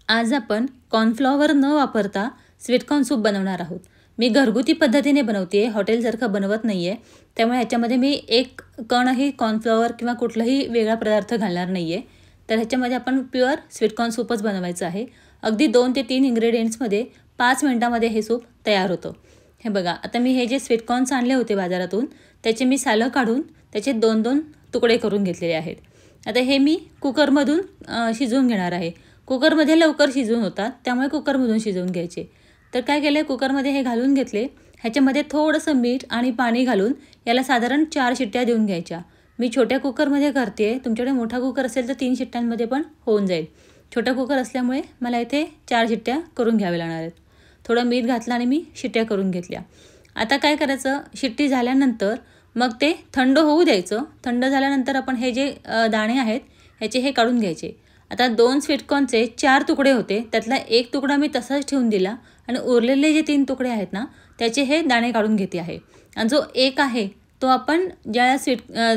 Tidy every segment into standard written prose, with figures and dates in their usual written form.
आज आपण कॉर्नफ्लॉवर न वापरता स्वीटकॉर्न सूप बनवणार आहोत। मी घरगुती पद्धतीने बनवते आहे, हॉटेलसारखं बनवत नाही आहे। त्यामुळे ह्याच्यामध्ये मी एक कणही कॉर्नफ्लॉवर किंवा कुठलाही वेगळा पदार्थ घालणार नाही आहे। तर ह्याच्यामध्ये आपण प्युअर स्वीटकॉर्न सूपच बनवायचं आहे। अगदी 2 ते 3 इन्ग्रेडियंट्समध्ये 5 मिनिटांमध्ये हे सूप तयार होतं। हे बघा, आता मी हे जे स्वीटकॉर्न्स आणले होते बाजारातून त्याचे मी सालं काढून त्याचे 2-2 तुकडे करून घेतलेले आहेत। आता हे मी कुकरमधून शिजवून घेणार आहे। कुकरमध्ये लवकर शिजून होतात, त्यामुळे कुकरमधून शिजवून घ्यायचे। तर काय केले, कुकरमध्ये हे घालून घेतले। ह्याच्यामध्ये थोडंसं मीठ आणि पाणी घालून याला साधारण 4 शिट्ट्या देऊन घ्यायच्या। मी छोट्या कुकरमध्ये करते, तुमच्याकडे मोठा कुकर असेल तर 3 शिट्ट्यांमध्ये पण होऊन जाईल। छोटा कुकर असल्यामुळे मला इथे 4 शिट्ट्या करून घ्यावे लागणार आहेत। थोडं मीठ घातलं आणि मी शिट्ट्या करून घेतल्या। आता काय करायचं, शिट्टी झाल्यानंतर मग ते थंड होऊ द्यायचं। थंड झाल्यानंतर आपण हे जे दाणे आहेत ह्याचे हे काढून घ्यायचे। आता 2 स्वीटकॉर्नचे 4 तुकडे होते, त्यातला 1 तुकडा मी तसाच ठेवून दिला आणि उरलेले जे 3 तुकडे आहेत ना त्याचे हे दाणे काढून घेते आहे। आणि जो 1 आहे तो आपण ज्या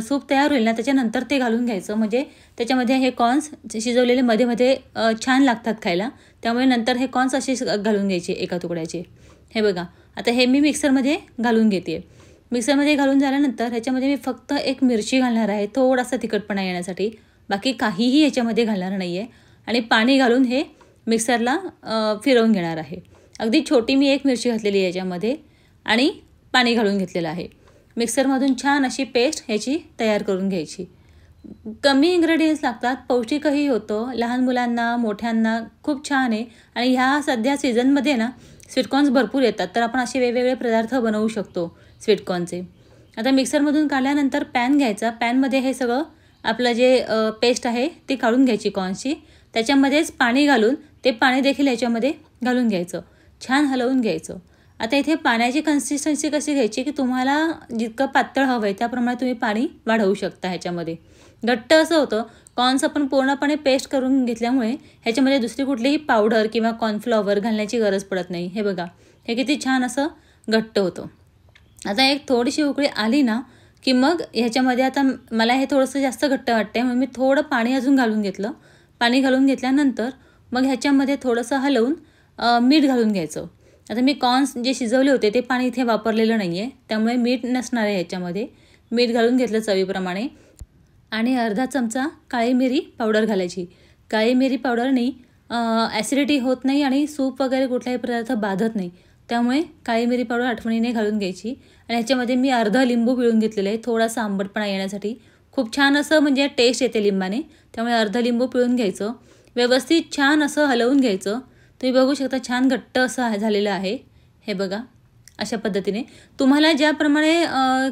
सूप तयार होईल ना त्याच्यानंतर ते घालून घ्यायचं, म्हणजे त्याच्यामध्ये हे कॉर्न्स शिजवलेले मध्ये मध्ये छान लागतात खायला। त्यामुळे नंतर हे कॉर्न्स असे घालून घ्यायचे एका तुकड्याचे। हे बघा, आता हे मी मिक्सरमध्ये घालून घेते। मिक्सरमध्ये घालून झाल्यानंतर ह्याच्यामध्ये मी फक्त 1 मिरची घालणार आहे, थोडासा तिखटपणा येण्यासाठी। बाकी काहीही ह्याच्यामध्ये घालणार नाही आहे। आणि पाणी घालून हे मिक्सरला फिरवून घेणार आहे। अगदी छोटी मी 1 मिरची घातलेली आहे याच्यामध्ये आणि पाणी घालून घेतलेलं आहे। मिक्सरमधून छान अशी पेस्ट ह्याची तयार करून घ्यायची। कमी इन्ग्रेडियंट्स लागतात, पौष्टिकही होतं, लहान मुलांना मोठ्यांना खूप छान आहे। आणि ह्या सध्या सीझनमध्ये ना स्वीटकॉर्न्स भरपूर येतात, तर आपण असे वेगवेगळे पदार्थ बनवू शकतो स्वीटकॉर्नचे। आता मिक्सरमधून काढल्यानंतर पॅन घ्यायचा, पॅनमध्ये हे सगळं आपलं जे पेस्ट आहे ती काढून घ्यायची कॉर्नची। त्याच्यामध्येच पाणी घालून ते पाणी देखील याच्यामध्ये घालून घ्यायचं, छान हलवून घ्यायचं। आता इथे पाण्याची कन्सिस्टन्सी कशी घ्यायची की तुम्हाला जितकं पातळ हवं आहे त्याप्रमाणे तुम्ही पाणी वाढवू शकता। ह्याच्यामध्ये घट्ट असं होतं, कॉर्न्स आपण पूर्णपणे पेस्ट करून घेतल्यामुळे ह्याच्यामध्ये दुसरी कुठलीही पावडर किंवा कॉर्नफ्लॉवर घालण्याची गरज पडत नाही। हे बघा, हे किती छान असं घट्ट होतं। आता एक थोडीशी उकळी आली ना की मग ह्याच्यामध्ये आता मला हे थोडंसं जास्त घट्ट वाटतंय म्हणून मी थोडं पाणी अजून घालून घेतलं। पाणी घालून घेतल्यानंतर मग ह्याच्यामध्ये थोडंसं हलवून मीठ घालून घ्यायचं। आता मी कॉर्न्स जे शिजवले होते ते पाणी इथे वापरलेलं नाही आहे, त्यामुळे मीठ नसणार आहे ह्याच्यामध्ये। मीठ घालून घेतलं चवीप्रमाणे आणि अर्धा चमचा काळी मिरी पावडर घालायची। काळी मिरी पावडरनी ॲसिडिटी होत नाही आणि सूप वगैरे कुठलाही पदार्थ बाधत नाही, त्यामुळे काळी मिरी पावडर आठवणीने घालून घ्यायची। आणि ह्याच्यामध्ये मी अर्धा लिंबू पिळून घेतलेलं आहे, थोडासा आंबटपणा येण्यासाठी। खूप छान असं म्हणजे टेस्ट येते लिंबाने, त्यामुळे अर्धा लिंबू पिळून घ्यायचं। व्यवस्थित छान असं हलवून घ्यायचं। तुम्ही बघू शकता छान घट्ट असं झालेलं आहे। हे बघा, अशा पद्धतीने तुम्हाला ज्याप्रमाणे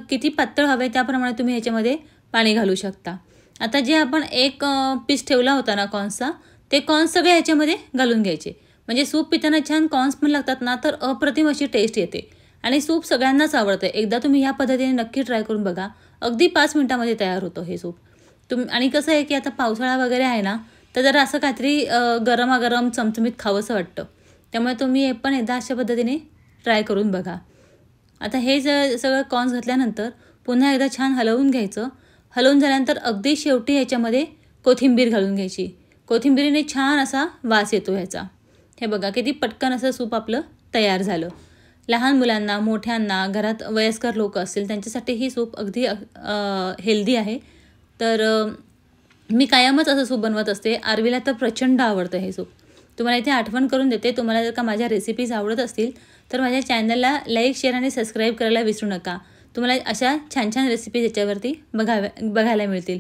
किती पातळ हवे त्याप्रमाणे तुम्ही ह्याच्यामध्ये पाणी घालू शकता। आता जे आपण 1 पीस ठेवला होता ना कॉर्न्सचा, ते कॉर्न्स सगळे ह्याच्यामध्ये घालून घ्यायचे, म्हणजे सूप पिताना छान कॉर्न्स पण लागतात ना, तर अप्रतिम अशी टेस्ट येते आणि सूप सगळ्यांनाच आवडतं। एकदा तुम्ही ह्या पद्धतीने नक्की ट्राय करून बघा, अगदी 5 मिनिटांमध्ये तयार होतं हे सूप। आणि कसं आहे की आता पावसाळा वगैरे आहे ना, तर जरा असं काहीतरी गरमागरम चमचमीत खावंसं वाटतं, त्यामुळे तुम्ही हे पण एकदा अशा पद्धतीने ट्राय करून बघा। आता हे सगळं कॉर्न्स घातल्यानंतर पुन्हा एकदा छान हलवून घ्यायचं। हलवून झाल्यानंतर अगदी शेवटी ह्याच्यामध्ये कोथिंबीर घालून घ्यायची। कोथिंबीरीने छान असा वास येतो ह्याचा। हे बघा, किती पटकन असं सूप आपलं तयार झालं। लहान मुलांना, मोठ्यांना, घरात वयस्कर लोक असतील त्यांच्यासाठी ही सूप अगदी हेल्दी आहे। तर मी कायमच असं सूप बनवत असते। आरवीला तर प्रचंड आवडतं हे सूप। तुम्हाला इथे आठवण करून देते, तुम्हाला जर का माझ्या रेसिपीज आवडत असतील तर माझ्या चॅनलला लाईक, शेअर आणि सबस्क्राईब करायला विसरू नका। तुम्हाला अशा छान छान रेसिपीज याच्यावरती बघायला मिळतील।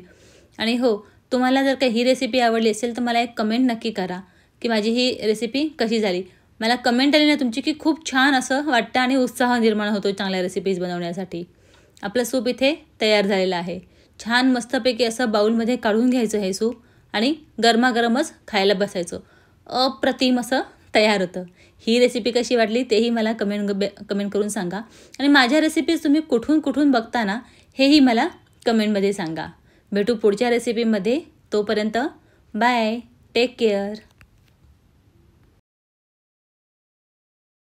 आणि हो, तुम्हाला जर का ही रेसिपी आवडली असेल तर मला एक कमेंट नक्की करा की माझी ही रेसिपी कशी झाली। मला कमेंट आली ना तुमची की खूप छान असं वाटतं आणि उत्साह निर्माण होतो चांगल्या रेसिपीज बनवण्यासाठी। आपलं सूप इथे तयार झालेलं आहे। छान मस्तपैकी असं बाउलमध्ये काढून घ्यायचं हे सूप आणि गरमागरमच खायला बसायचं। अप्रतिम असं तयार होतं। ही रेसिपी कशी वाटली तेही मला कमेंट करून सांगा। आणि माझ्या रेसिपीज तुम्ही कुठून बघता ना हेही मला कमेंटमध्ये सांगा। भेटू पुढच्या रेसिपीमध्ये, तोपर्यंत बाय, टेक केअर।